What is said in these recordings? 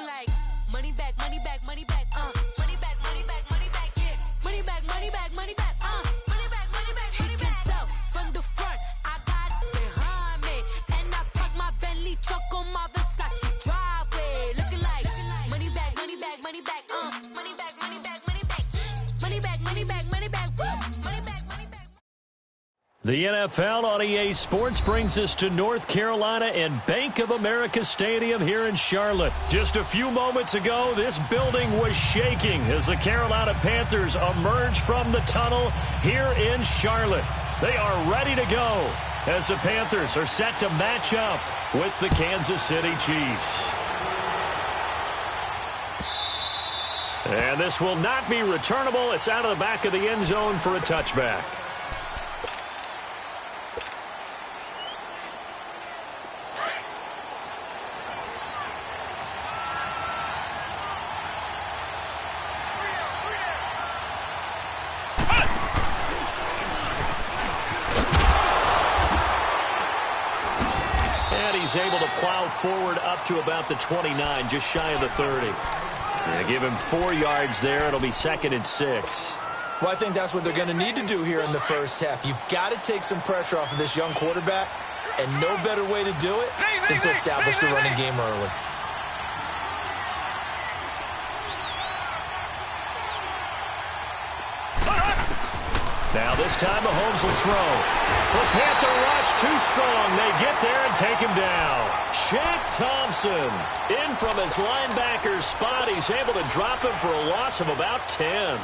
looking like money back, money back, money back, money back, money back, money back, yeah, money back, money back, money back, money back, money back, money back. He can tell from the front, I got it behind me, and I park my Bentley truck on my Versace driveway, looking like money back, money back, money back, money back, money back, money back, money back, money back, money back, money back, money back. The NFL on EA Sports brings us to North Carolina and Bank of America Stadium here in Charlotte. Just a few moments ago, this building was shaking as the Carolina Panthers emerge from the tunnel here in Charlotte. They are ready to go as the Panthers are set to match up with the Kansas City Chiefs. And this will not be returnable. It's out of the back of the end zone for a touchback. He's able to plow forward up to about the 29, just shy of the 30. Yeah, give him 4 yards there. It'll be 2nd and 6. Well, I think that's what they're going to need to do here in the first half. You've got to take some pressure off of this young quarterback, and no better way to do it than to establish the running game early. Now this time Mahomes will throw. The Panther rush too strong. They get there and take him down. Shaq Thompson in from his linebacker spot. He's able to drop him for a loss of about 10.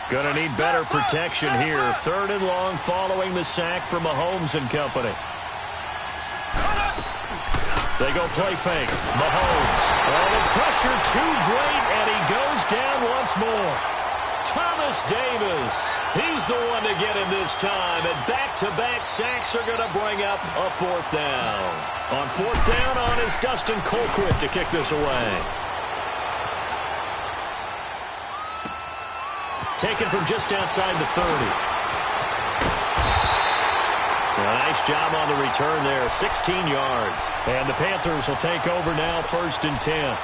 Gonna need better protection here. 3rd and long following the sack from Mahomes and company. They go play fake. Mahomes. Oh, the pressure too great, and he goes down once more. Thomas Davis. He's the one to get him this time, and back-to-back sacks are going to bring up a 4th down. On 4th down on is Dustin Colquitt to kick this away. Taken from just outside the 30. A nice job on the return there, 16 yards. And the Panthers will take over now, 1st and 10.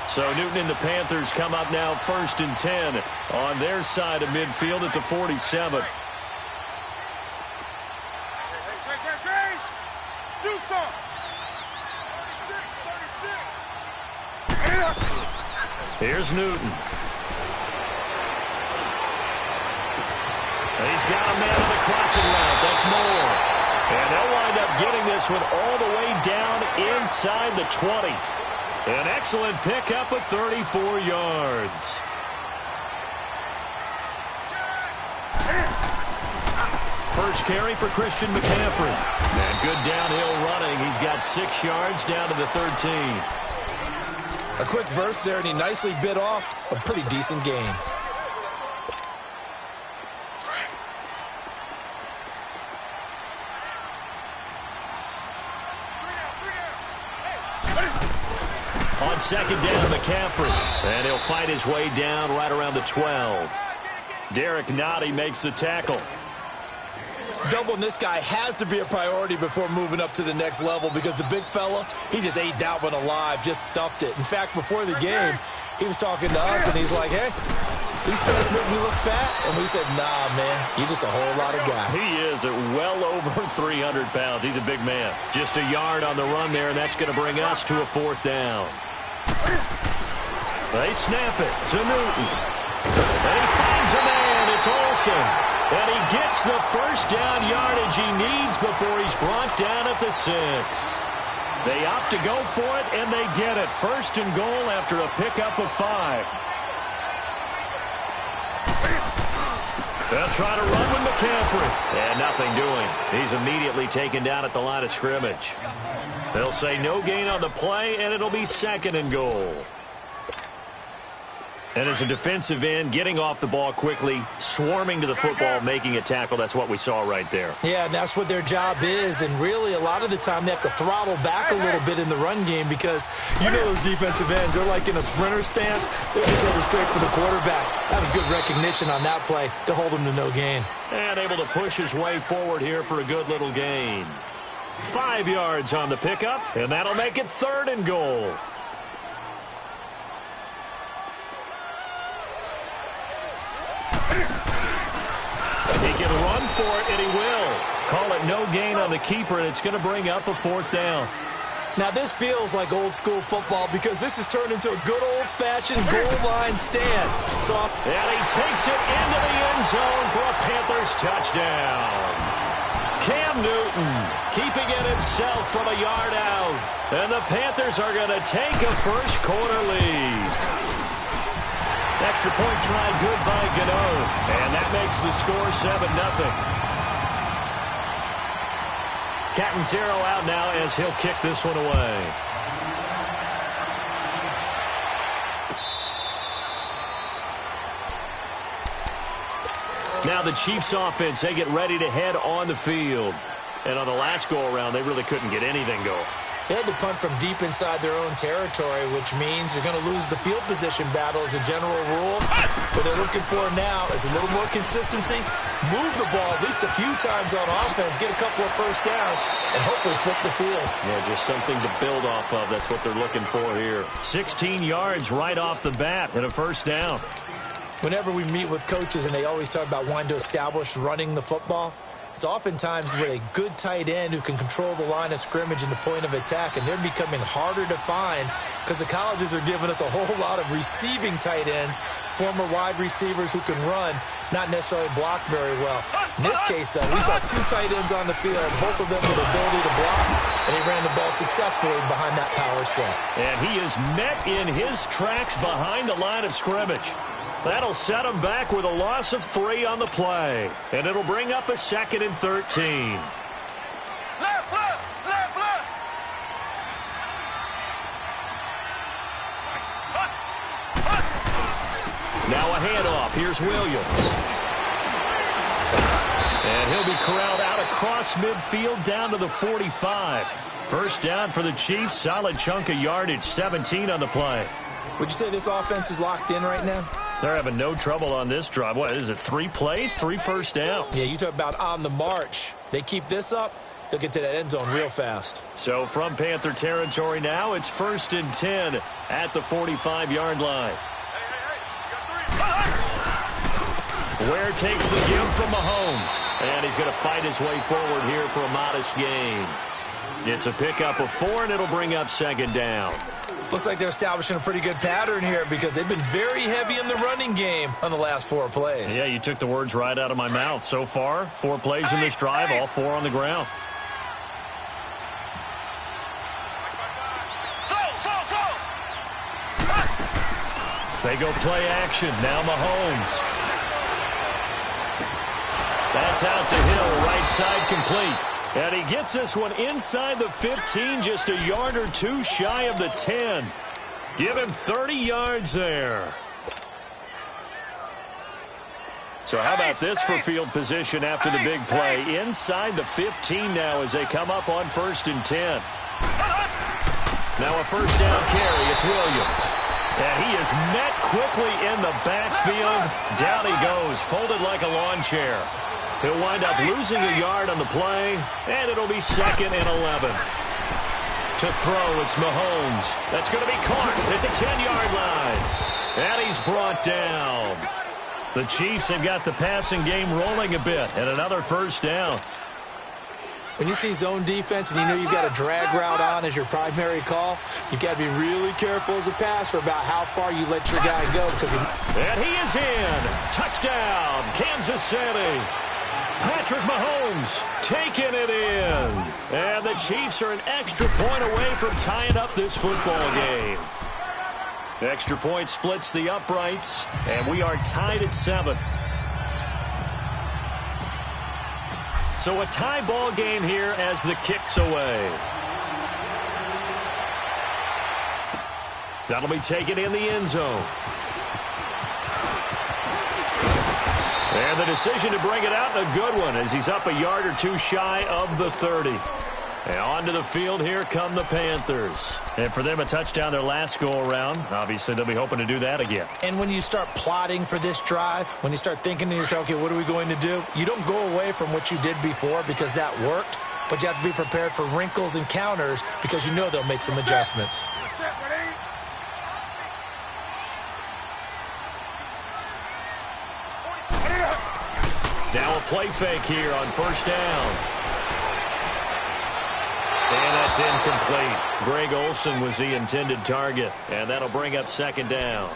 So Newton and the Panthers come up now, 1st and 10 on their side of midfield at the 47. Here's Newton. He's got a man on the crossing route. That's more. And they'll wind up getting this one all the way down inside the 20. An excellent pickup of 34 yards. First carry for Christian McCaffrey. And good downhill running. He's got 6 yards down to the 13. A quick burst there, and he nicely bit off a pretty decent gain. On 2nd down, McCaffrey. And he'll fight his way down right around the 12. Derek Nottie makes the tackle. Doubling this guy has to be a priority before moving up to the next level, because the big fella, he just ate that one alive, just stuffed it. In fact, before the game, he was talking to us, and he's like, hey, these pants make me look fat. And we said, nah, man, you're just a whole lot of guy. He is at well over 300 pounds. He's a big man. Just a yard on the run there, and that's going to bring us to a 4th down. They snap it to Newton. And he finds a man. It's Olsen. And he gets the first down yardage he needs before he's brought down at the 6. They opt to go for it, and they get it. 1st and goal after a pickup of 5. They'll try to run with McCaffrey. And nothing doing. He's immediately taken down at the line of scrimmage. They'll say no gain on the play, and it'll be 2nd and goal. And as a defensive end, getting off the ball quickly, swarming to the football, making a tackle, that's what we saw right there. Yeah, and that's what their job is. And really, a lot of the time, they have to throttle back a little bit in the run game because you know those defensive ends, they're like in a sprinter stance. They're just headed straight for the quarterback. That was good recognition on that play to hold him to no gain. And able to push his way forward here for a good little gain. 5 yards on the pickup, and that'll make it 3rd and goal. He can run for it, and he will. Call it no gain on the keeper, and it's going to bring up a 4th down. Now, this feels like old-school football because this has turned into a good old-fashioned goal line stand. And he takes it into the end zone for a Panthers touchdown. Cam Newton keeping it himself from a yard out. And the Panthers are going to take a first-quarter lead. Extra point tried good by Gano. And that makes the score 7-0. Catanzaro out now as he'll kick this one away. Now the Chiefs offense, they get ready to head on the field. And on the last go-around, they really couldn't get anything going. They had to punt from deep inside their own territory, which means you're going to lose the field position battle as a general rule. What they're looking for now is a little more consistency, move the ball at least a few times on offense, get a couple of first downs, and hopefully flip the field. Yeah, just something to build off of. That's what they're looking for here. 16 yards right off the bat and a first down. Whenever we meet with coaches and they always talk about wanting to establish running the football, it's oftentimes with a good tight end who can control the line of scrimmage and the point of attack, and they're becoming harder to find because the colleges are giving us a whole lot of receiving tight ends, former wide receivers who can run, not necessarily block very well. In this case, though, we saw 2 tight ends on the field, both of them with the ability to block, and he ran the ball successfully behind that power set. And he is met in his tracks behind the line of scrimmage. That'll set him back with a loss of 3 on the play. And it'll bring up a 2nd and 13. Left, left, left, left. Now a handoff. Here's Williams. And he'll be corralled out across midfield down to the 45. First down for the Chiefs. Solid chunk of yardage. 17 on the play. Would you say this offense is locked in right now? They're having no trouble on this drive. What is it, 3 plays, 3 first downs? Yeah, you talk about on the march. They keep this up, they'll get to that end zone real fast. So from Panther territory now, it's 1st and 10 at the 45-yard line. Ware takes the give from Mahomes. And he's going to fight his way forward here for a modest gain. It's a pickup of 4, and it'll bring up 2nd down. Looks like they're establishing a pretty good pattern here because they've been very heavy in the running game on the last 4 plays. Yeah, you took the words right out of my mouth. So far, 4 plays in this drive, all 4 on the ground. They go play action. Now Mahomes. That's out to Hill, right side complete. And he gets this one inside the 15, just a yard or 2 shy of the 10. Give him 30 yards there. So how about this for field position after the big play? Inside the 15 now as they come up on 1st and 10. Now a first down carry. It's Williams. And he is met quickly in the backfield. Down he goes, folded like a lawn chair. He'll wind up losing a yard on the play, and it'll be 2nd and 11. To throw, it's Mahomes. That's going to be caught at the 10-yard line. And he's brought down. The Chiefs have got the passing game rolling a bit, and another first down. When you see zone defense and you know you've got a drag route on as your primary call, you've got to be really careful as a passer about how far you let your guy go. And he is in. Touchdown, Kansas City. Patrick Mahomes taking it in. And the Chiefs are an extra point away from tying up this football game. The extra point splits the uprights, and we are tied at 7. So a tie ball game here as the kick's away. That'll be taken in the end zone. And the decision to bring it out, a good one, as he's up a yard or two shy of the 30. And onto the field, here come the Panthers. And for them, a touchdown their last go-around. Obviously, they'll be hoping to do that again. And when you start plotting for this drive, when you start thinking to yourself, okay, what are we going to do? You don't go away from what you did before because that worked, but you have to be prepared for wrinkles and counters because you know they'll make some adjustments. Now a play fake here on first down. And that's incomplete. Greg Olsen was the intended target, and that'll bring up second down.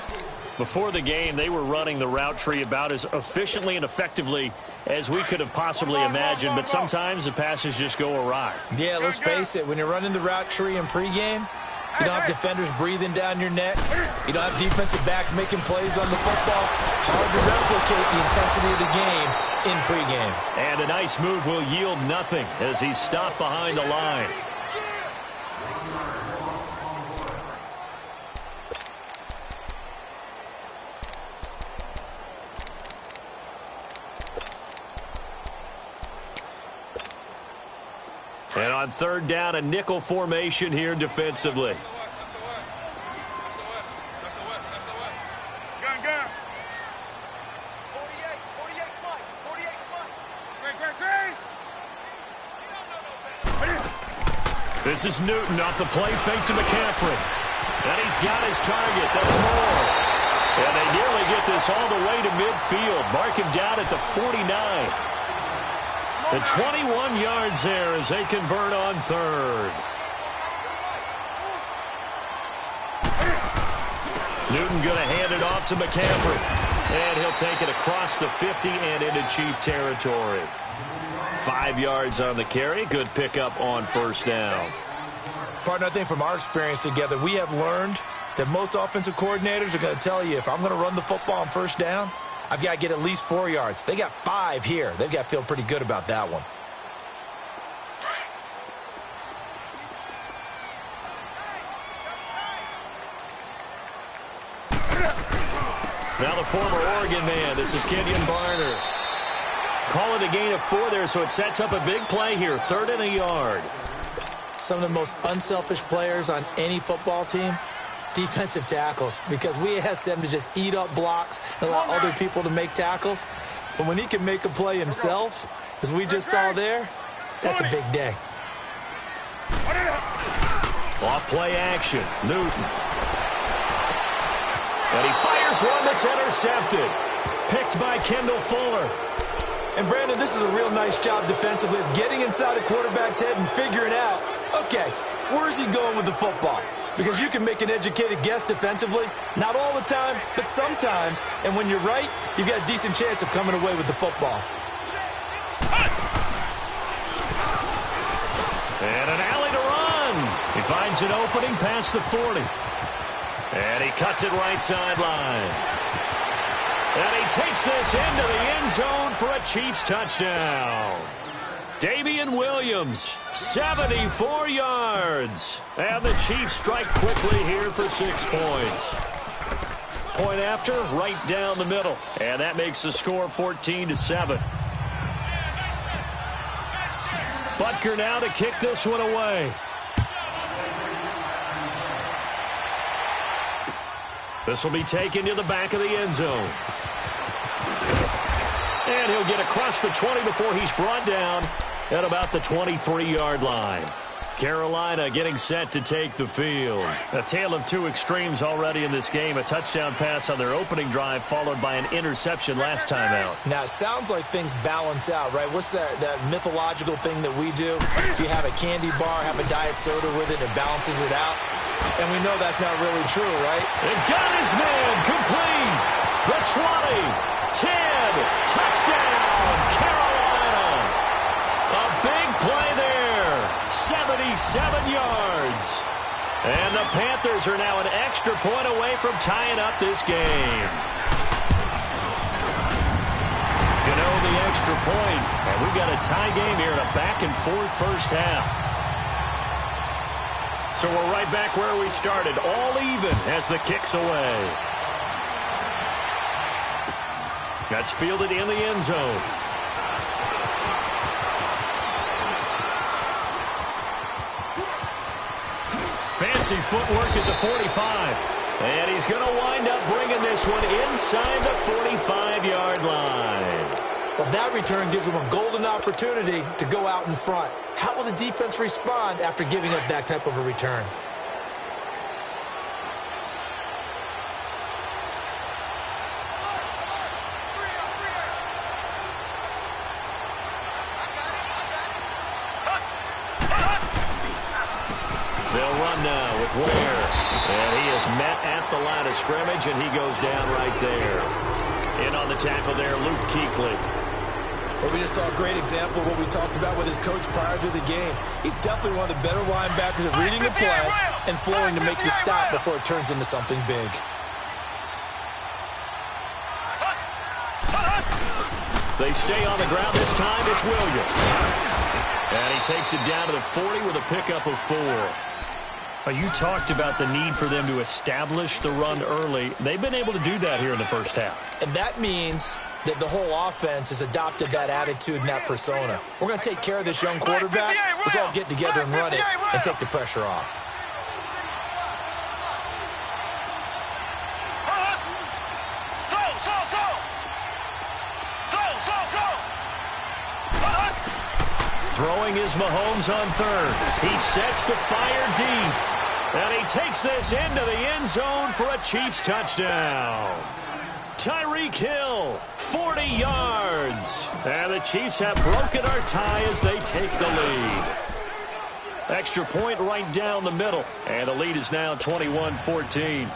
Before the game, they were running the route tree about as efficiently and effectively as we could have possibly imagined, but sometimes the passes just go awry. Yeah, let's face it, when you're running the route tree in pregame, you don't have defenders breathing down your neck. You don't have defensive backs making plays on the football. Hard to replicate the intensity of the game in pregame. And a nice move will yield nothing as he's stopped behind the line. And on third down, a nickel formation here defensively. This is Newton off the play fake to McCaffrey. And he's got his target. That's more. And they nearly get this all the way to midfield. Mark him down at the 49. The 21 yards there as they convert on third. Newton going to hand it off to McCaffrey. And he'll take it across the 50 and into Chief territory. 5 yards on the carry. Good pickup on first down. Partner, I think from our experience together, we have learned that most offensive coordinators are going to tell you, if I'm going to run the football on first down, I've got to get at least 4 yards. They got 5 here. They've got to feel pretty good about that one. Now the former Oregon man, this is Kenyon Barner. Calling a gain of 4 there, so it sets up a big play here. 3rd and a yard. Some of the most unselfish players on any football team, defensive tackles, because we ask them to just eat up blocks and allow other people to make tackles. But when he can make a play himself, as we just saw there, that's a big day. Off play action, Newton. And he fires one that's intercepted. Picked by Kendall Fuller. And, Brandon, this is a real nice job defensively of getting inside a quarterback's head and figuring out, okay, where's he going with the football? Because you can make an educated guess defensively, not all the time, but sometimes. And when you're right, you've got a decent chance of coming away with the football. And an alley to run. He finds an opening past the 40. And he cuts it right sideline. And he takes this into the end zone for a Chiefs touchdown. Damian Williams, 74 yards. And the Chiefs strike quickly here for 6 points. Point after, right down the middle. And that makes the score 14-7. Butker now to kick this one away. This will be taken to the back of the end zone. And he'll get across the 20 before he's brought down at about the 23-yard line. Carolina getting set to take the field. A tale of 2 extremes already in this game. A touchdown pass on their opening drive followed by an interception last time out. Now, it sounds like things balance out, right? What's that mythological thing that we do? If you have a candy bar, have a diet soda with it, it balances it out. And we know that's not really true, right? It got his man complete. The 20, 10, touchdown, Carolina. A big play there, 77 yards. And the Panthers are now an extra point away from tying up this game. Gano the extra point, and we've got a tie game here in a back-and-forth first half. So we're right back where we started, all even as the kick's away. That's fielded in the end zone. Fancy footwork at the 45. And he's going to wind up bringing this one inside the 45-yard line. Well, that return gives him a golden opportunity to go out in front. How will the defense respond after giving up that type of a return? They'll run now with Ware. And he is met at the line of scrimmage, and he goes down right there. In on the tackle there, Luke Kuechly. Well, we just saw a great example of what we talked about with his coach prior to the game. He's definitely one of the better linebackers at reading a play and flowing to make the stop before it turns into something big. They stay on the ground. This time it's Williams. And he takes it down to the 40 with a pickup of 4. You talked about the need for them to establish the run early. They've been able to do that here in the first half. And that means that the whole offense has adopted that attitude and that persona. We're going to take care of this young quarterback. Let's all get together and run it and take the pressure off. Throwing is Mahomes on third. He sets the fire deep. And he takes this into the end zone for a Chiefs touchdown. Tyreek Hill, 40 yards. And the Chiefs have broken our tie as they take the lead. Extra point right down the middle. And the lead is now 21-14.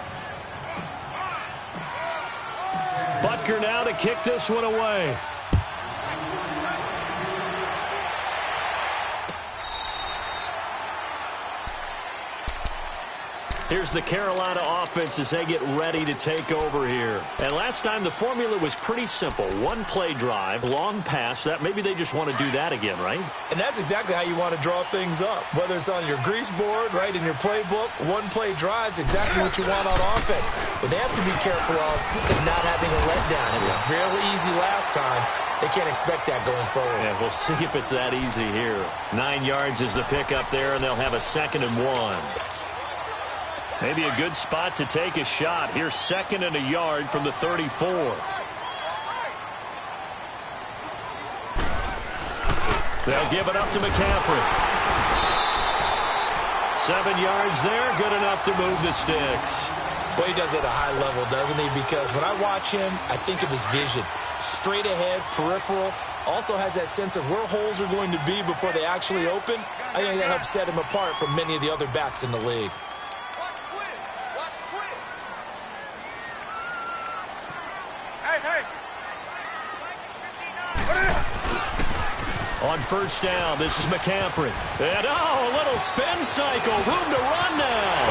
Butker now to kick this one away. Here's the Carolina offense as they get ready to take over here. And last time the formula was pretty simple. One play drive, long pass. That maybe they just want to do that again, right? And that's exactly how you want to draw things up. Whether it's on your grease board, right, in your playbook, one play drive's exactly what you want on offense. What they have to be careful of is not having a letdown. It was fairly easy last time. They can't expect that going forward. Yeah, we'll see if it's that easy here. 9 yards is the pickup there, and they'll have a 2nd and 1. Maybe a good spot to take a shot. Here's 2nd and a yard from the 34. They'll give it up to McCaffrey. 7 yards there, good enough to move the sticks. Well, he does it at a high level, doesn't he? Because when I watch him, I think of his vision. Straight ahead, peripheral. Also has that sense of where holes are going to be before they actually open. I think that helps set him apart from many of the other backs in the league. On first down, this is McCaffrey. And, a little spin cycle. Room to run now.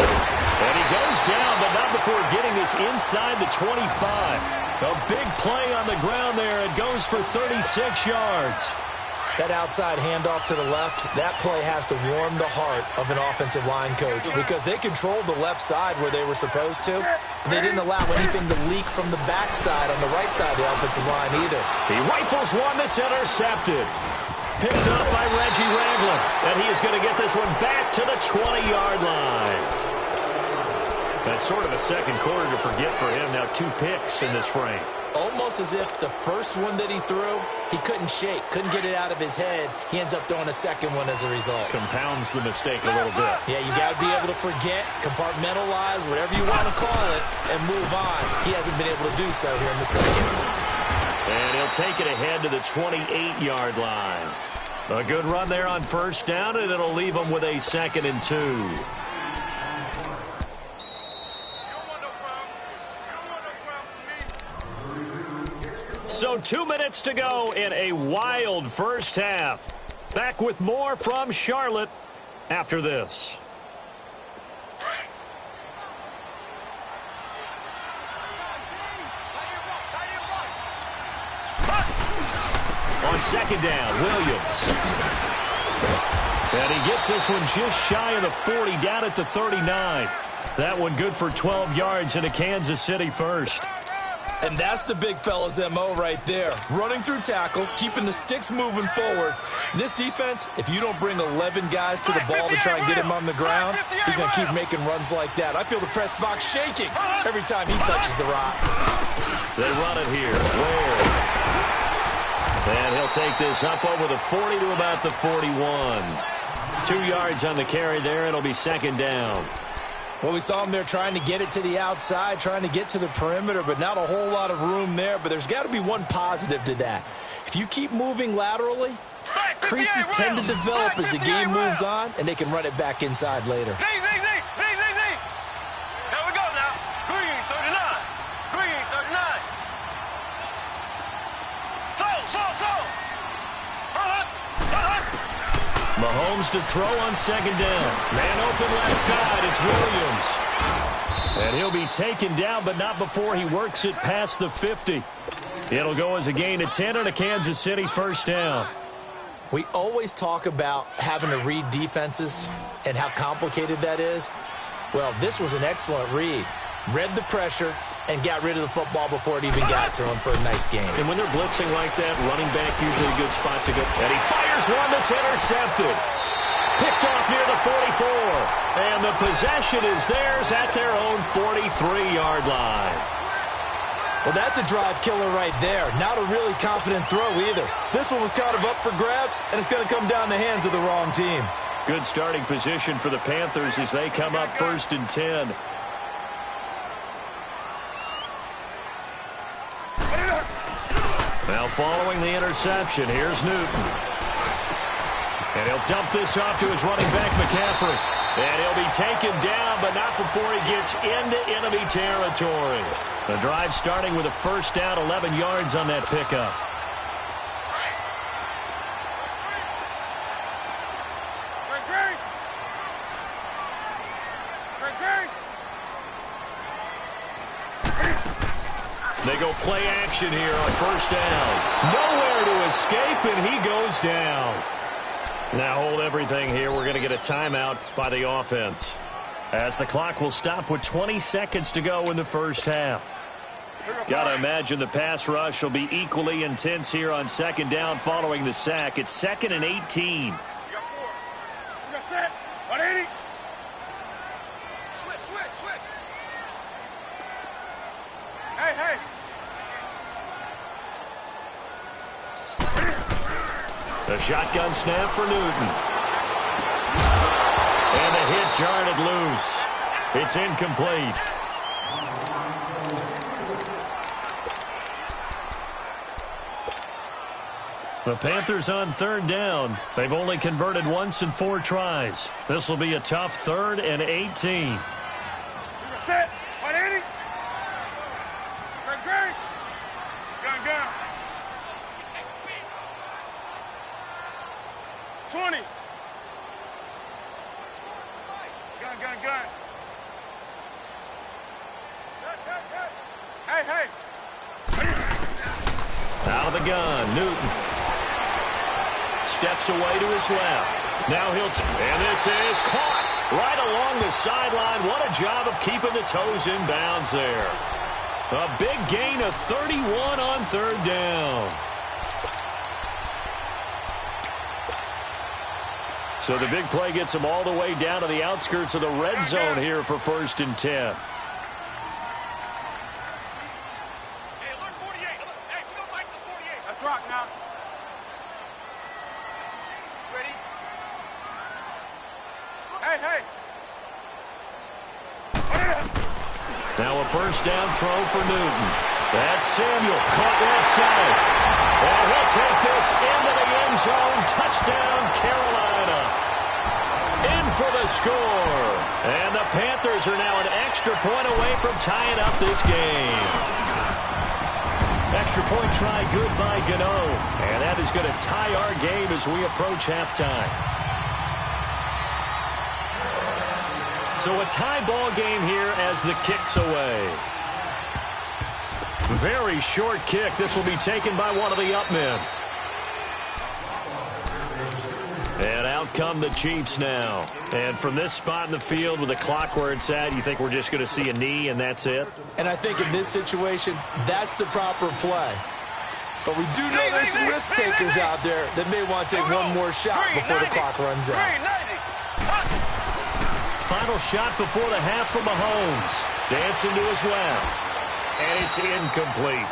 And he goes down, but not before getting this inside the 25. A big play on the ground there. It goes for 36 yards. That outside handoff to the left, that play has to warm the heart of an offensive line coach because they controlled the left side where they were supposed to. They didn't allow anything to leak from the backside on the right side of the offensive line either. He rifles one that's intercepted. Picked up by Reggie Ragland. And he is going to get this one back to the 20-yard line. That's sort of a second quarter to forget for him. Now 2 picks in this frame. Almost as if the first one that he threw, he couldn't shake, couldn't get it out of his head. He ends up throwing a second one as a result. Compounds the mistake a little bit. Yeah, you got to be able to forget, compartmentalize, whatever you want to call it, and move on. He hasn't been able to do so here in the second. And he'll take it ahead to the 28-yard line. A good run there on first down, and it'll leave him with a 2nd and 2. So 2 minutes to go in a wild first half. Back with more from Charlotte after this. On second down, Williams. And he gets this one just shy of the 40, down at the 39. That one good for 12 yards into Kansas City first. And that's the big fella's MO right there. Running through tackles, keeping the sticks moving forward. This defense, if you don't bring 11 guys to the ball to try and get him on the ground, he's going to keep making runs like that. I feel the press box shaking every time he touches the rock. They run it here. Ware. And he'll take this up over the 40 to about the 41. 2 yards on the carry there. It'll be second down. Well, we saw him there trying to get it to the outside, trying to get to the perimeter, but not a whole lot of room there. But there's got to be one positive to that. If you keep moving laterally, creases tend to develop as the game moves on, and they can run it back inside later. There we go now. Green, 39. Green, 39. Mahomes to throw on second down. Man open left side. It's Williams. And he'll be taken down, but not before he works it past the 50. It'll go as a gain of 10 on a Kansas City first down. We always talk about having to read defenses and how complicated that is. Well, this was an excellent read. Read the pressure and got rid of the football before it even got to him for a nice game. And when they're blitzing like that, running back usually a good spot to go. And he fires one that's intercepted. Picked off near the 44. And the possession is theirs at their own 43-yard line. Well, that's a drive killer right there. Not a really confident throw either. This one was kind of up for grabs, and it's going to come down the hands of the wrong team. Good starting position for the Panthers as they come up 1st and 10. Now following the interception, here's Newton. And he'll dump this off to his running back, McCaffrey. And he'll be taken down, but not before he gets into enemy territory. The drive starting with a first down, 11 yards on that pickup. They go play action here on first down. Nowhere to escape, and he goes down. Now hold everything here. We're going to get a timeout by the offense, as the clock will stop with 20 seconds to go in the first half. Got to imagine the pass rush will be equally intense here on second down following the sack. It's 2nd and 18. You got 4. You got set. 180. Switch. Hey. The shotgun snap for Newton. And the hit jarred it loose. It's incomplete. The Panthers on 3rd down. They've only converted once in 4 tries. This will be a tough 3rd and 18. Set. 180. Great. Gun. 20. Gun. Hey. Out of the gun, Newton. Steps away to his left. Now and this is caught right along the sideline. What a job of keeping the toes in bounds there. A big gain of 31 on 3rd down. So the big play gets them all the way down to the outskirts of the red zone here for 1st and 10. Hey, alert 48. Hey, we don't like the 48. Let's rock now. Ready? Hey. Now a first down throw for Newton. That's Samuel caught left side. And he'll take this into the end zone. Touchdown, Carolina. In for the score. And the Panthers are now an extra point away from tying up this game. Extra point try good by Gano. And that is going to tie our game as we approach halftime. So a tie ball game here as the kick's away. Very short kick. This will be taken by one of the up men. And out come the Chiefs now. And from this spot in the field with the clock where it's at, you think we're just going to see a knee and that's it? And I think in this situation, that's the proper play. But we do know there's some risk takers out there that may want to take one more shot before the clock runs out. Final shot before the half from Mahomes. Dancing to his left. And it's incomplete.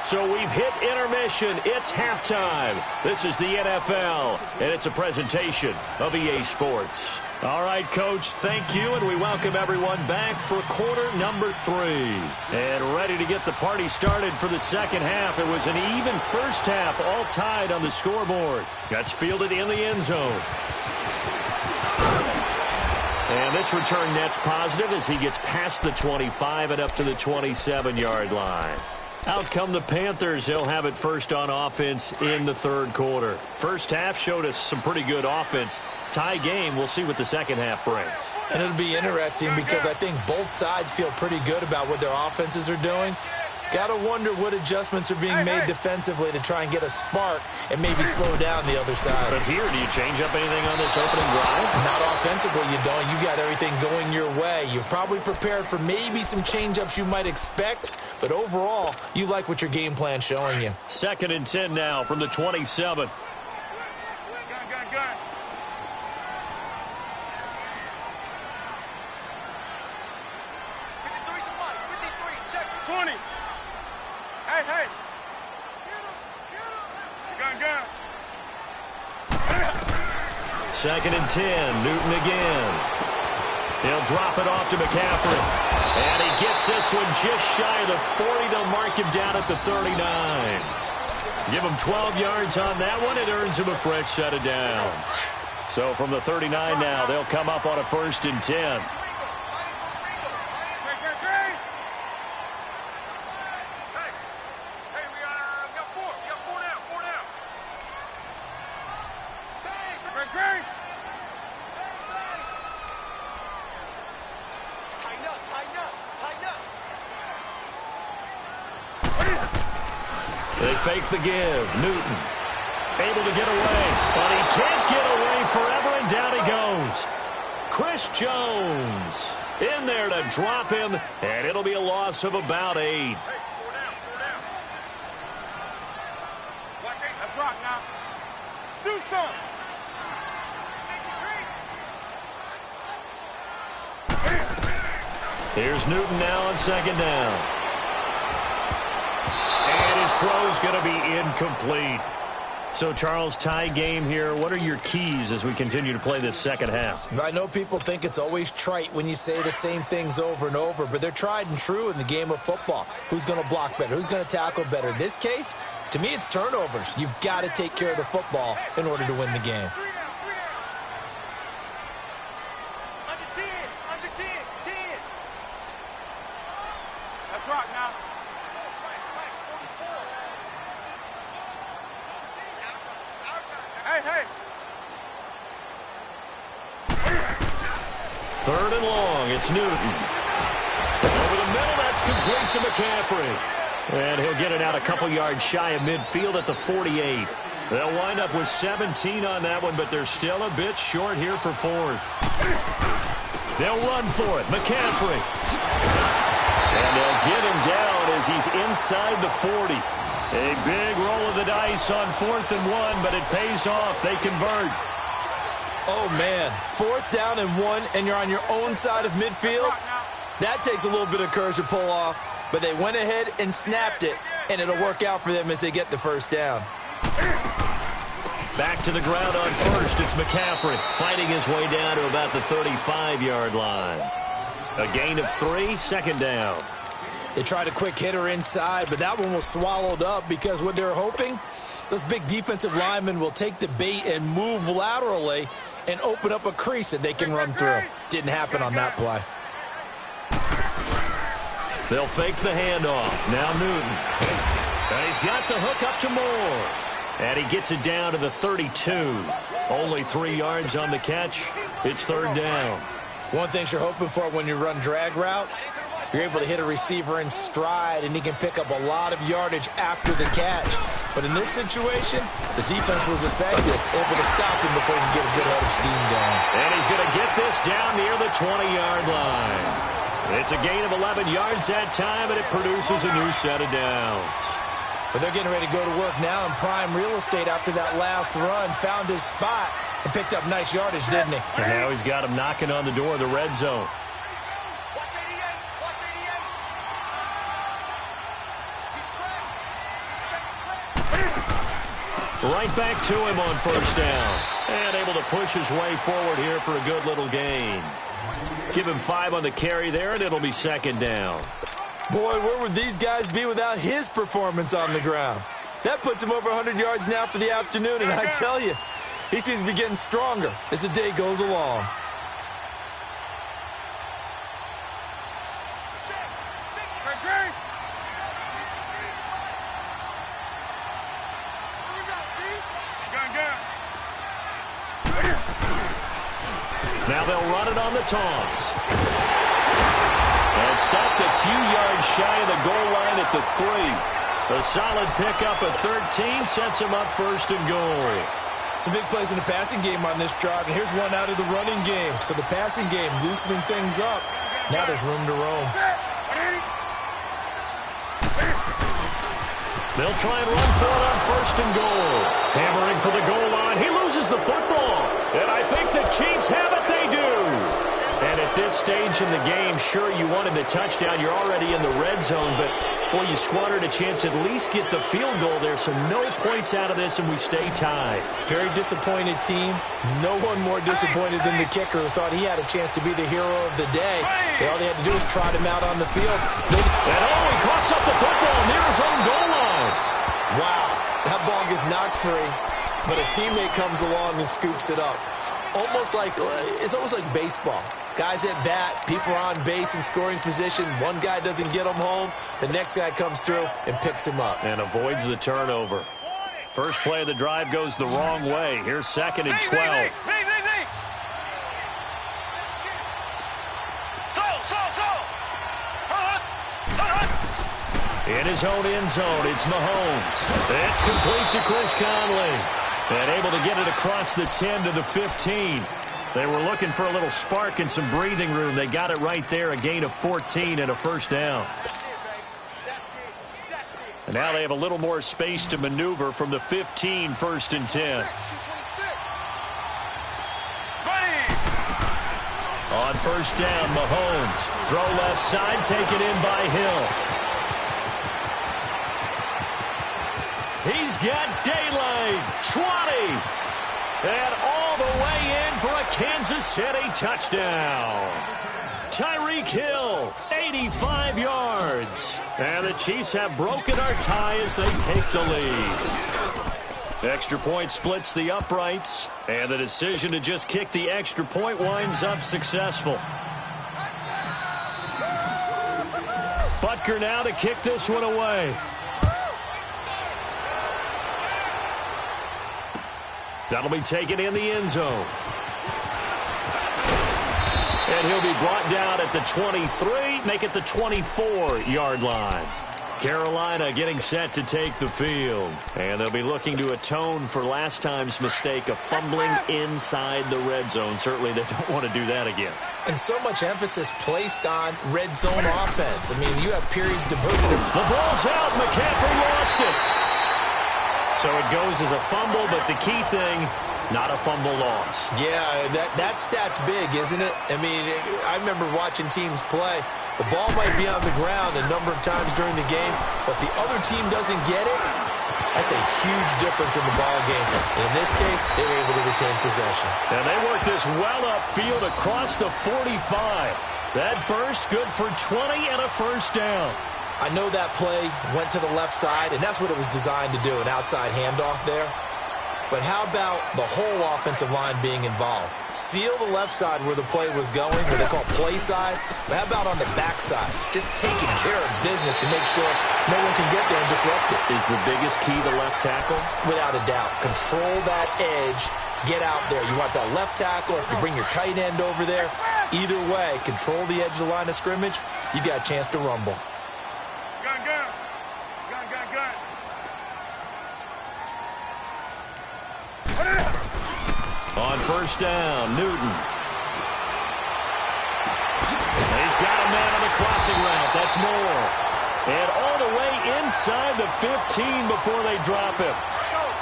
So we've hit intermission. It's halftime. This is the NFL, and it's a presentation of EA Sports. All right, Coach, thank you, and we welcome everyone back for quarter number 3. And ready to get the party started for the second half. It was an even first half, all tied on the scoreboard. That's fielded in the end zone. And this return net's positive as he gets past the 25 and up to the 27-yard line. Out come the Panthers. They'll have it first on offense in the third quarter. First half showed us some pretty good offense. Tie game. We'll see what the second half brings. And it'll be interesting because I think both sides feel pretty good about what their offenses are doing. Got to wonder what adjustments are being made defensively to try and get a spark and maybe slow down the other side. But here, do you change up anything on this opening drive? Not offensively, you don't. You got everything going your way. You've probably prepared for maybe some change-ups you might expect, but overall, you like what your game plan's showing you. 2nd and 10 now from the 27. Gun. 20. Hey. Gun. 2nd and 10. Newton again. He'll drop it off to McCaffrey. And he gets this one just shy of the 40. They'll mark him down at the 39. Give him 12 yards on that one. It earns him a fresh set of downs. So from the 39 now, they'll come up on a 1st and 10. They fake the give. Newton able to get away, but he can't get away forever, and down he goes. Chris Jones in there to drop him, and it'll be a loss of about 8. Watch it. That's rock now. Do something. Here's Newton now on 2nd down. And his throw's going to be incomplete. So, Charles, tie game here. What are your keys as we continue to play this second half? I know people think it's always trite when you say the same things over and over, but they're tried and true in the game of football. Who's going to block better? Who's going to tackle better? In this case, to me, it's turnovers. You've got to take care of the football in order to win the game. Under 10. That's rock now. Hey. 3rd and long. It's Newton. Over the middle, that's complete to McCaffrey. And he'll get it out a couple yards shy of midfield at the 48. They'll wind up with 17 on that one, but they're still a bit short here for 4th. They'll run for it. McCaffrey. And they'll get him down as he's inside the 40. A big roll of the dice on 4th and 1, but it pays off. They convert. Oh, man. 4th down and 1, and you're on your own side of midfield? That takes a little bit of courage to pull off, but they went ahead and snapped it, and it'll work out for them as they get the 1st down. Back to the ground on 1st. It's McCaffrey fighting his way down to about the 35-yard line. A gain of 3, 2nd down. They tried a quick hitter inside, but that one was swallowed up because what they're hoping, those big defensive linemen will take the bait and move laterally and open up a crease that they can run through. Didn't happen on that play. They'll fake the handoff. Now Newton. And he's got the hook up to Moore. And he gets it down to the 32. Only 3 yards on the catch. It's 3rd down. One thing you're hoping for when you run drag routes, you're able to hit a receiver in stride, and he can pick up a lot of yardage after the catch. But in this situation, the defense was effective, able to stop him before he could get a good head of steam going. And he's going to get this down near the 20-yard line. It's a gain of 11 yards that time, and it produces a new set of downs. But they're getting ready to go to work now in prime real estate after that last run. Found his spot and picked up nice yardage, didn't he? And now he's got him knocking on the door of the red zone. Right back to him on first down. And able to push his way forward here for a good little gain. Give him 5 on the carry there, and it'll be second down. Boy, where would these guys be without his performance on the ground? That puts him over 100 yards now for the afternoon, and I tell you, he seems to be getting stronger as the day goes along. Now they'll run it on the toss. And stopped a few yards shy of the goal line at the 3. A solid pickup at 13 sets him up first and goal. Some big plays in the passing game on this drive, and here's one out of the running game. So the passing game loosening things up. Now there's room to roam. They'll try and run for it on first and goal. Hammering for the goal line. He loses the football. And I think the Chiefs have it. They do. And at this stage in the game, sure, you wanted the touchdown. You're already in the red zone, but, boy, you squandered a chance to at least get the field goal there, so no points out of this, and we stay tied. Very disappointed team. No one more disappointed than the kicker who thought he had a chance to be the hero of the day. All they had to do was trot him out on the field. And, he coughs up the football near his own goal line. Wow, that ball gets knocked free, but a teammate comes along and scoops it up. It's almost like baseball. Guys at bat, people are on base in scoring position. One guy doesn't get him home. The next guy comes through and picks him up. And avoids the turnover. First play of the drive goes the wrong way. Here's second and 12. In his own end zone, it's Mahomes. It's complete to Chris Conley. And able to get it across the 10 to the 15. They were looking for a little spark and some breathing room. They got it right there, a gain of 14 and a first down. And now they have a little more space to maneuver from the 15, first and 10. On first down, Mahomes. Throw left side, taken in by Hill. He's got daylight. 20. And all the way in for a Kansas City touchdown. Tyreek Hill, 85 yards. And the Chiefs have broken our tie as they take the lead. Extra point splits the uprights. And the decision to just kick the extra point winds up successful. Butker now to kick this one away. That'll be taken in the end zone. And he'll be brought down at the 23, make it the 24-yard line. Carolina getting set to take the field. And they'll be looking to atone for last time's mistake of fumbling inside the red zone. Certainly they don't want to do that again. And so much emphasis placed on red zone offense. I mean, you have periods devoted to... The ball's out. McCaffrey lost it. So it goes as a fumble, but the key thing, not a fumble loss. Yeah, that stat's big, isn't it? I mean, I remember watching teams play. The ball might be on the ground a number of times during the game, but the other team doesn't get it. That's a huge difference in the ball game. And in this case, they were able to retain possession. And they worked this well upfield across the 45. That burst good for 20 and a first down. I know that play went to the left side, and that's what it was designed to do, an outside handoff there. But how about the whole offensive line being involved? Seal the left side where the play was going, what they call play side. But how about on the back side? Just taking care of business to make sure no one can get there and disrupt it. Is the biggest key the left tackle? Without a doubt. Control that edge. Get out there. You want that left tackle. If you bring your tight end over there, either way, control the edge of the line of scrimmage, you got a chance to rumble. first down. Newton. He's got a man on the crossing route. That's Moore. And all the way inside the 15 before they drop him.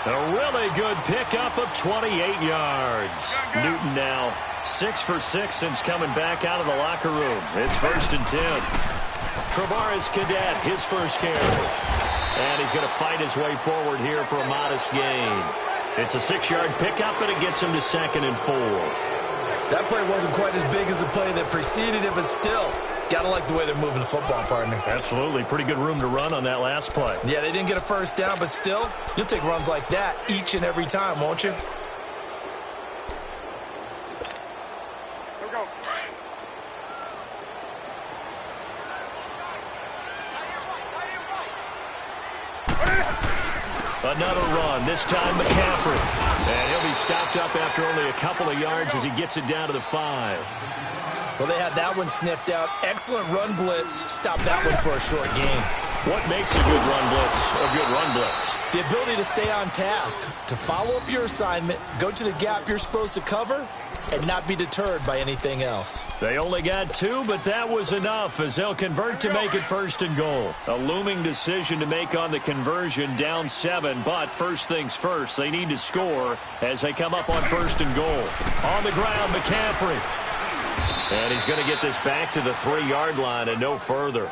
A really good pickup of 28 yards. Newton now 6 for 6 since coming back out of the locker room. It's 1st and 10. Travaris Cadet, his first carry. And he's going to fight his way forward here for a modest gain. It's a 6-yard pickup, and it gets him to 2nd and 4. That play wasn't quite as big as the play that preceded it, but still, got to like the way they're moving the football, partner. Absolutely. Pretty good room to run on that last play. Yeah, they didn't get a first down, but still, you'll take runs like that each and every time, won't you? Here we go. Another run, this time McCaffrey. And he'll be stopped up after only a couple of yards as he gets it down to the 5. Well, they had that one sniffed out. Excellent run blitz. Stop that one for a short gain. What makes a good run blitz a good run blitz? The ability to stay on task, to follow up your assignment, go to the gap you're supposed to cover, and not be deterred by anything else. They only got 2, but that was enough as they'll convert to make it 1st and goal. A looming decision to make on the conversion, down 7, but first things first, they need to score as they come up on 1st and goal. On the ground, McCaffrey. And he's going to get this back to the 3-yard line and no further.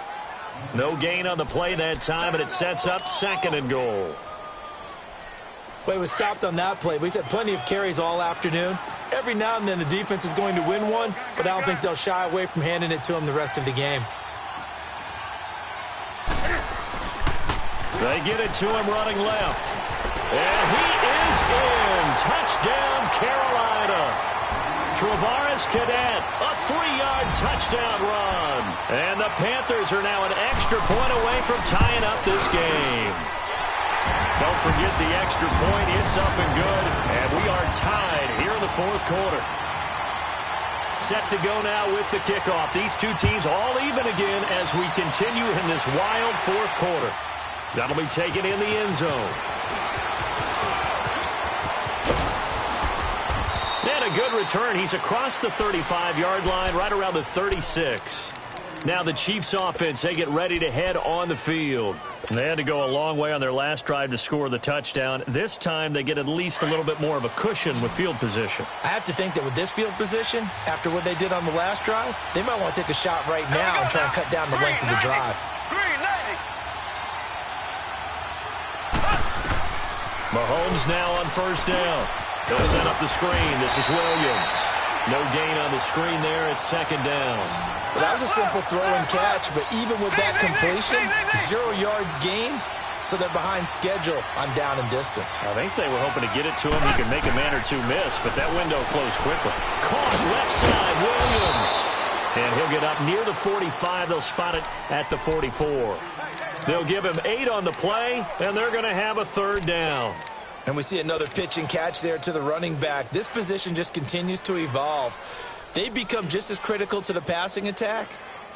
No gain on the play that time, and it sets up 2nd and goal. Well, he was stopped on that play, but he's had plenty of carries all afternoon. Every now and then the defense is going to win one, but I don't think they'll shy away from handing it to him the rest of the game. They get it to him running left. And he is in. Touchdown, Carolina. Travaris Cadet, a 3-yard touchdown run. And the Panthers are now an extra point away from tying up this game. Don't forget the extra point. It's up and good. And we are tied here in the 4th quarter. Set to go now with the kickoff. These two teams all even again as we continue in this wild 4th quarter. That'll be taken in the end zone. And a good return. He's across the 35-yard line, right around the 36. Now the Chiefs offense, they get ready to head on the field. They had to go a long way on their last drive to score the touchdown. This time they get at least a little bit more of a cushion with field position. I have to think that with this field position, after what they did on the last drive, they might want to take a shot right now and try and cut down the length of the drive. Mahomes now on 1st down. He'll set up the screen. This is Williams. No gain on the screen there. It's 2nd down. Well, that was a simple throw and catch, but even with that completion, 0 yards gained, so they're behind schedule on down and distance. I think they were hoping to get it to him. He could make a man or two miss, but that window closed quickly. Caught left side, Williams. And he'll get up near the 45. They'll spot it at the 44. They'll give him 8 on the play, and they're going to have a 3rd down. And we see another pitch and catch there to the running back. This position just continues to evolve. They've become just as critical to the passing attack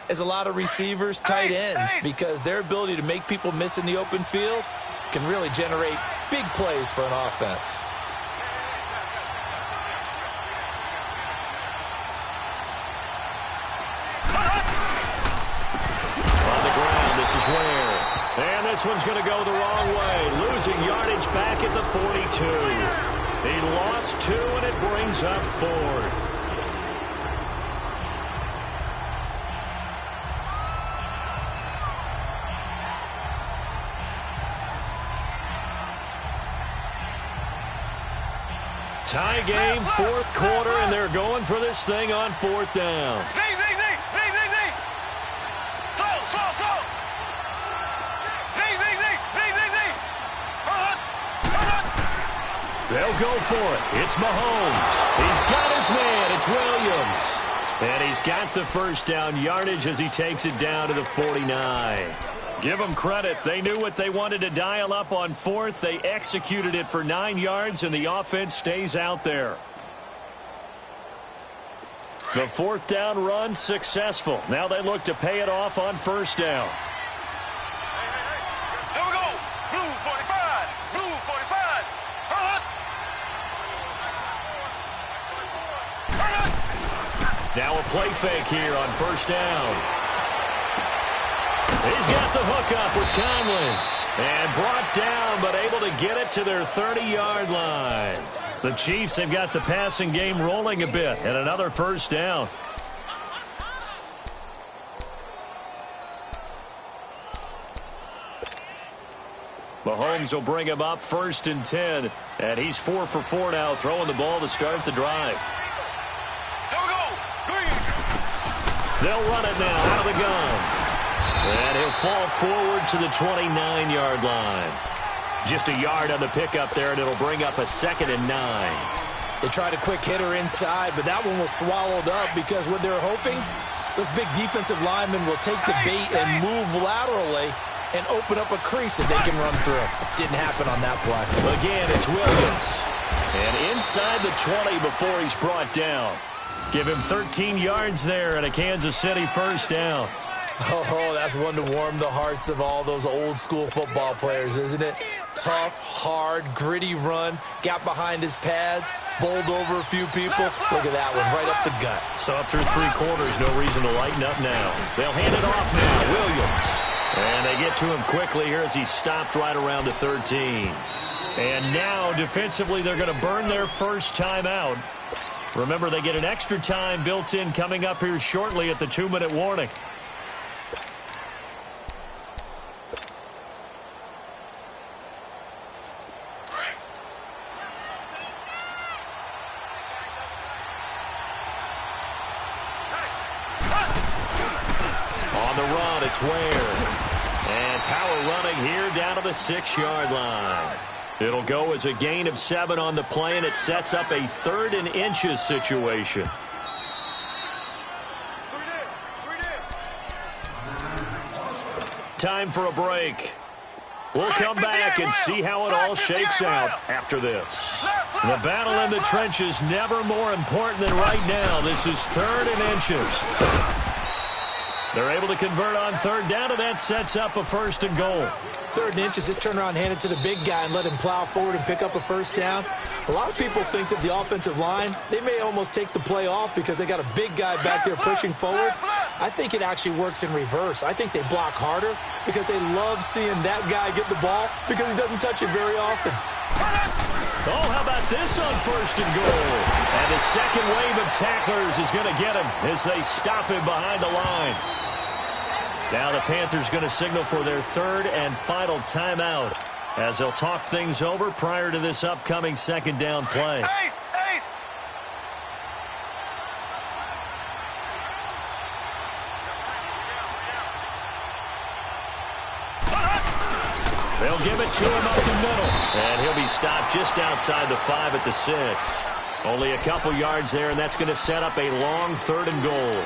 as a lot of receivers, tight ends, because their ability to make people miss in the open field can really generate big plays for an offense. On the ground, this is Ware. And this one's going to go the wrong way. Losing yardage back at the 42. He lost 2, and it brings up 4th. Tie game, 4th quarter, and they're going for this thing on 4th down. They'll go for it. It's Mahomes. He's got his man. It's Williams. And he's got the 1st down yardage as he takes it down to the 49. Give them credit. They knew what they wanted to dial up on 4th. They executed it for 9 yards, and the offense stays out there. The 4th down run successful. Now they look to pay it off on 1st down. Here we go. Blue 45. Blue 45. Now a play fake here on first down. He's got the hook up with Conley. And brought down, but able to get it to their 30-yard line. The Chiefs have got the passing game rolling a bit, and another first down. Mahomes will bring him up 1st and 10, and he's 4 for 4 now, throwing the ball to start the drive. They'll run it now out of the gun. And he'll fall forward to the 29-yard line. Just a yard on the pickup there, and it'll bring up a 2nd and 9. They tried a quick hitter inside, but that one was swallowed up because what they're hoping, those big defensive linemen will take the bait and move laterally and open up a crease that they can run through. Didn't happen on that play. Again, it's Williams. And inside the 20 before he's brought down. Give him 13 yards there and a Kansas City first down. Oh, that's one to warm the hearts of all those old-school football players, isn't it? Tough, hard, gritty run, got behind his pads, bowled over a few people. Look at that one, right up the gut. So up through 3 quarters, no reason to lighten up now. They'll hand it off now, Williams. And they get to him quickly here as he stopped right around the 13. And now, defensively, they're going to burn their first timeout. Remember, they get an extra time built in coming up here shortly at the 2-minute warning. It's Ware. And power running here down to the 6-yard line. It'll go as a gain of 7 on the play, and it sets up a 3rd and inches situation. Time for a break. We'll come back and see how it all shakes out after this. The battle in the trenches never more important than right now. This is 3rd and inches. They're able to convert on 3rd down, and that sets up a 1st and goal. 3rd and inches, just turn around, hand it to the big guy, and let him plow forward and pick up a first down. A lot of people think that the offensive line, they may almost take the play off because they got a big guy back there pushing forward. I think it actually works in reverse. I think they block harder because they love seeing that guy get the ball because he doesn't touch it very often. Oh, how about this on 1st and goal? And the second wave of tacklers is going to get him as they stop him behind the line. Now the Panthers going to signal for their 3rd and final timeout as they'll talk things over prior to this upcoming 2nd down play. They'll give it to him up the middle. And he'll be stopped just outside the 5 at the 6. Only a couple yards there, and that's going to set up a long 3rd and goal.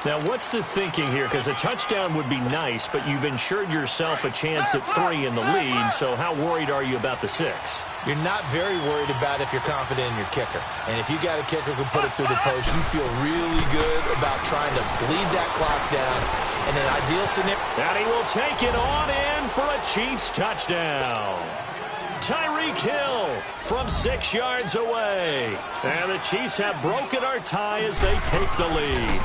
Now, what's the thinking here? Because a touchdown would be nice, but you've ensured yourself a chance at 3 in the lead, so how worried are you about the 6? You're not very worried about if you're confident in your kicker. And if you got a kicker who can put it through the post, you feel really good about trying to bleed that clock down in an ideal scenario. And he will take it on in for a Chiefs touchdown. Tyreek Hill from 6 yards away. And the Chiefs have broken our tie as they take the lead.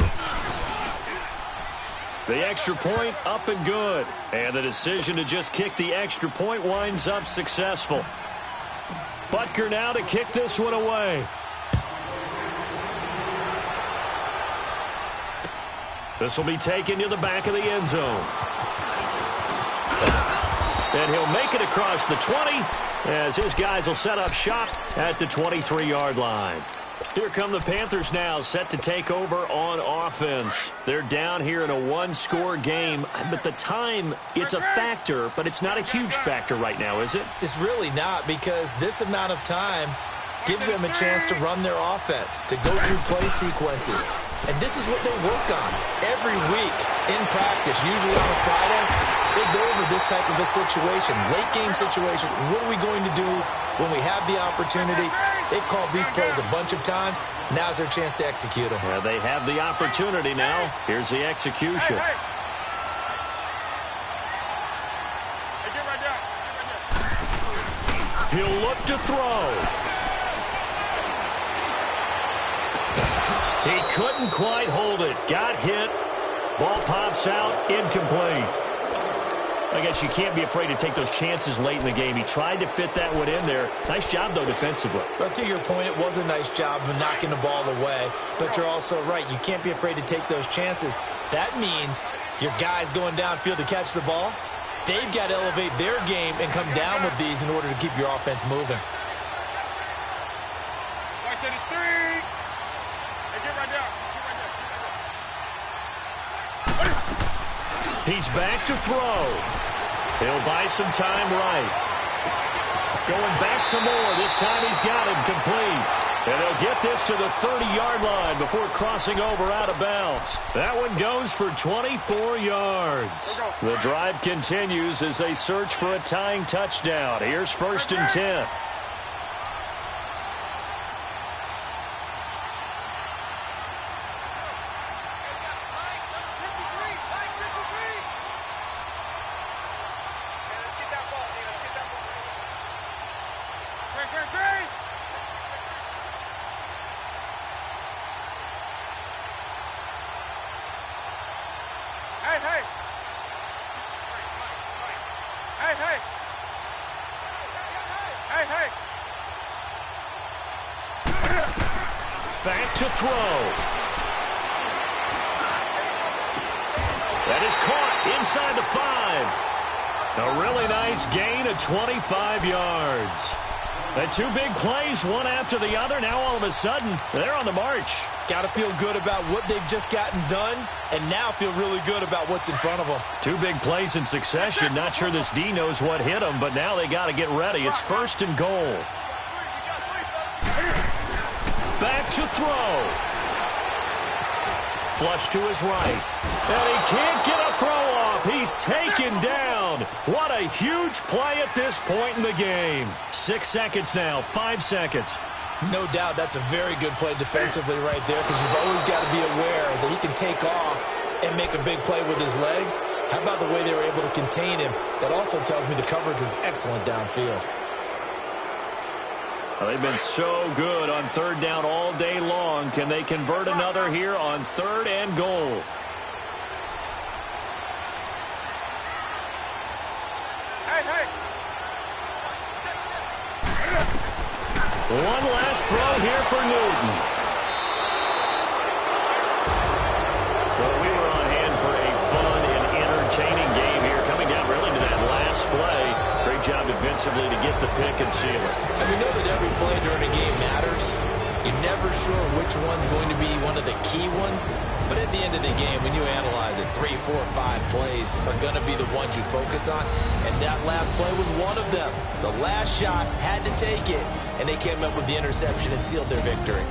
The extra point up and good. And the decision to just kick the extra point winds up successful. Butker now to kick this one away. This will be taken to the back of the end zone. And he'll make it across the 20 as his guys will set up shop at the 23-yard line. Here come the Panthers now, set to take over on offense. They're down here in a 1-score game, but the time, it's a factor, but it's not a huge factor right now, is it? It's really not, because this amount of time gives them a chance to run their offense, to go through play sequences. And this is what they work on every week in practice, usually on a Friday. They go over this type of a situation, late game situation. What are we going to do when we have the opportunity? They've called these plays a bunch of times. Now's their chance to execute them. Yeah, they have the opportunity now. Here's the execution. He'll look to throw. He couldn't quite hold it. Got hit. Ball pops out. Incomplete. I guess you can't be afraid to take those chances late in the game. He tried to fit that one in there. Nice job, though, defensively. But to your point, it was a nice job of knocking the ball away. But you're also right. You can't be afraid to take those chances. That means your guys going downfield to catch the ball, they've got to elevate their game and come down with these in order to keep your offense moving. Right to the three. Hey, get right down. He's back to throw. He'll buy some time right. Going back to Moore. This time he's got him complete. And they'll get this to the 30-yard line before crossing over out of bounds. That one goes for 24 yards. The drive continues as they search for a tying touchdown. Here's 1st and 10. Back to throw. That is caught inside the 5. A really nice gain of 25 yards. The two big plays, one after the other. Now all of a sudden, they're on the march. Got to feel good about what they've just gotten done, and now feel really good about what's in front of them. Two big plays in succession. Not sure this D knows what hit them, but now they got to get ready. It's 1st and goal. Back to throw. Flush to his right. And he can't get a throw off. He's taken down. What a huge play at this point in the game. 6 seconds now. 5 seconds. No doubt that's a very good play defensively right there, because you've always got to be aware that he can take off and make a big play with his legs. How about the way they were able to contain him? That also tells me the coverage was excellent downfield. Well, they've been so good on 3rd down all day long. Can they convert another here on 3rd and goal? One last throw here for Newton. Well, we were on hand for a fun and entertaining game here, coming down really to that last play. Great job defensively to get the pick and seal it. And we know that every play during a game matters. You're never sure which one's going to be one of the key ones. But at the end of the game, when you analyze it, 3, 4, 5 plays are going to be the ones you focus on. And that last play was one of them. The last shot had to take it, and they came up with the interception and sealed their victory.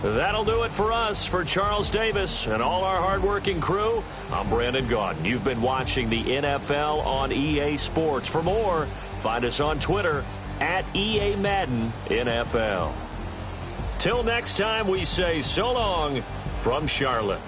That'll do it for us. For Charles Davis and all our hardworking crew, I'm Brandon Gaudin. You've been watching the NFL on EA Sports. For more, find us on Twitter at EA Madden NFL. Till next time, we say so long from Charlotte.